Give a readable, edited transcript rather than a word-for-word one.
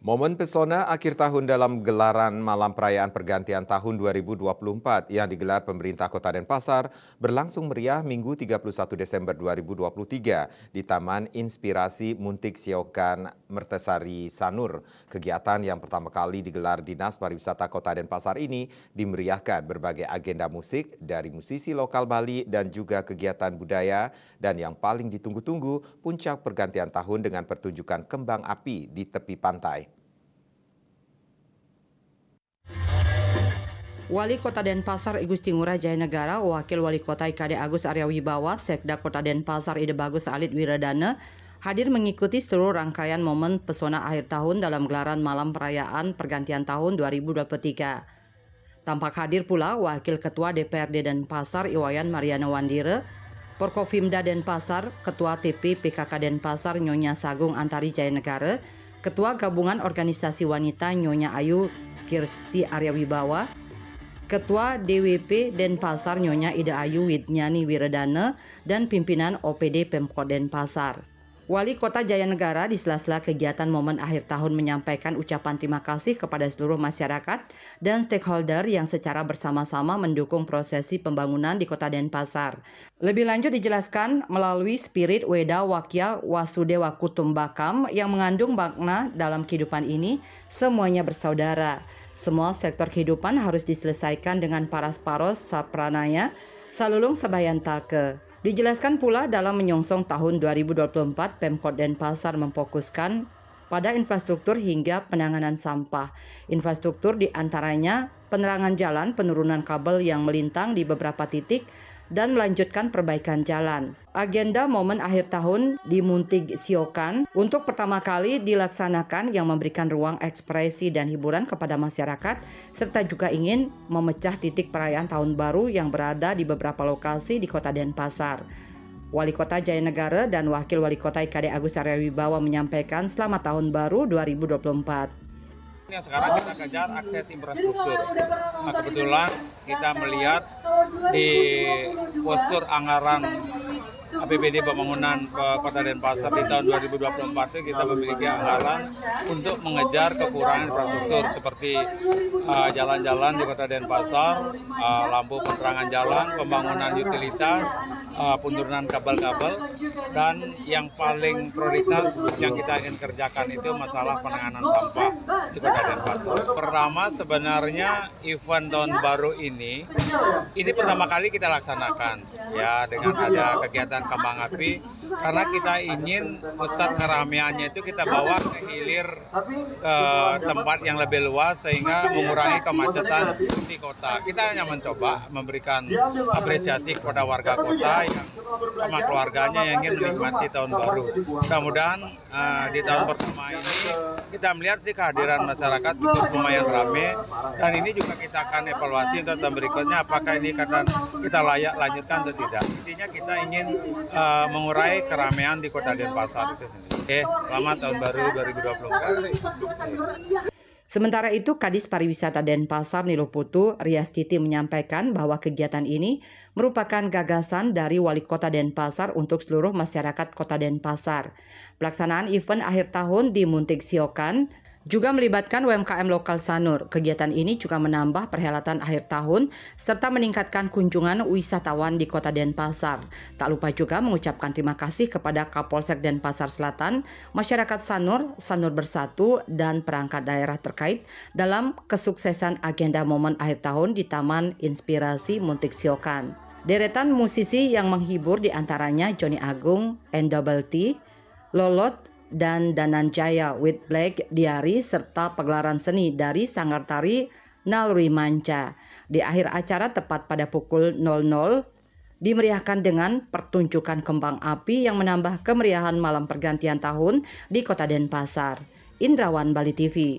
Momen pesona akhir tahun dalam gelaran Malam Perayaan Pergantian Tahun 2024 yang digelar pemerintah Kota Denpasar berlangsung meriah Minggu 31 Desember 2023 di Taman Inspirasi Muntik Siokan Mertesari Sanur. Kegiatan yang pertama kali digelar Dinas Pariwisata Kota Denpasar ini dimeriahkan berbagai agenda musik dari musisi lokal Bali dan juga kegiatan budaya, dan yang paling ditunggu-tunggu puncak pergantian tahun dengan pertunjukan kembang api di tepi pantai. Wali Kota Denpasar Igusti Ngurah Jayanegara, Wakil Wali Kota IKD Agus Arya Wibawa, Sekda Kota Denpasar Ide Bagus Alit Wiradana hadir mengikuti seluruh rangkaian momen pesona akhir tahun dalam gelaran Malam Perayaan Pergantian Tahun 2023. Tampak hadir pula Wakil Ketua DPRD Denpasar Iwayan Mariana Wandire, Porkofimda Denpasar, Ketua TP PKK Denpasar Nyonya Sagung Antari Jayanegara, Ketua Gabungan Organisasi Wanita Nyonya Ayu Kirsti Arya Wibawa, Ketua DWP Denpasar Nyonya Ida Ayu Widnyani Wiradana, dan pimpinan OPD Pemkot Denpasar. Wali Kota Jayanegara di sela-sela kegiatan momen akhir tahun menyampaikan ucapan terima kasih kepada seluruh masyarakat dan stakeholder yang secara bersama-sama mendukung prosesi pembangunan di Kota Denpasar. Lebih lanjut dijelaskan melalui spirit Weda Wakya Wasudewa Kutumbakam yang mengandung makna dalam kehidupan ini semuanya bersaudara. Semua sektor kehidupan harus diselesaikan dengan paras-paros sapranaya salulung sabayantake. Dijelaskan pula dalam menyongsong tahun 2024, Pemkot Denpasar memfokuskan pada infrastruktur hingga penanganan sampah. Infrastruktur diantaranya penerangan jalan, penurunan kabel yang melintang di beberapa titik, dan melanjutkan perbaikan jalan. Agenda momen akhir tahun di Muntik Siokan untuk pertama kali dilaksanakan yang memberikan ruang ekspresi dan hiburan kepada masyarakat, serta juga ingin memecah titik perayaan tahun baru yang berada di beberapa lokasi di Kota Denpasar. Wali Kota Jayanegara dan Wakil Wali Kota IKD Agus Arya Wibawa menyampaikan selamat tahun baru 2024. Yang sekarang kita kejar akses infrastruktur. Nah, kebetulan kita melihat di postur anggaran APBD pembangunan Kota Denpasar di tahun 2024 itu kita memiliki anggaran untuk mengejar kekurangan infrastruktur seperti jalan-jalan di Kota Denpasar, lampu penerangan jalan, pembangunan utilitas, penurunan kabel-kabel, dan yang paling prioritas yang kita ingin kerjakan itu masalah penanganan sampah di Kota Denpasar. Pertama, sebenarnya event tahun baru ini pertama kali kita laksanakan ya dengan ada kegiatan kembang api, karena kita ingin pusat keramaiannya itu kita bawa ke hilir ke tempat yang lebih luas sehingga mengurangi kemacetan di kota. Kita hanya mencoba memberikan apresiasi kepada warga kota yang sama keluarganya yang ingin menikmati tahun baru. Mudah-mudahan di tahun pertama ini kita melihat sih kehadiran masyarakat cukup lumayan ramai, dan ini juga kita akan evaluasi untuk tahun berikutnya apakah ini kita layak lanjutkan atau tidak. Intinya kita ingin mengurai keramaian di Kota Denpasar itu sendiri. Oke, selamat tahun baru 2024. Sementara itu, Kadis Pariwisata Denpasar Niluputu Riastiti menyampaikan bahwa kegiatan ini merupakan gagasan dari Wali Kota Denpasar untuk seluruh masyarakat Kota Denpasar. Pelaksanaan event akhir tahun di Muntik Siokan juga melibatkan UMKM lokal Sanur. Kegiatan ini juga menambah perhelatan akhir tahun serta meningkatkan kunjungan wisatawan di Kota Denpasar. Tak lupa juga mengucapkan terima kasih kepada Kapolsek Denpasar Selatan, masyarakat Sanur, Sanur Bersatu, dan perangkat daerah terkait dalam kesuksesan agenda momen akhir tahun di Taman Inspirasi Muntik Siokan. Deretan musisi yang menghibur diantaranya Joni Agung, NWT, Lolot, dan Dananjaya with Black Diary, serta pagelaran seni dari Sanggar Tari Naluri Manca. Di akhir acara tepat pada pukul 00 dimeriahkan dengan pertunjukan kembang api yang menambah kemeriahan malam pergantian tahun di Kota Denpasar. Indrawan, Bali TV.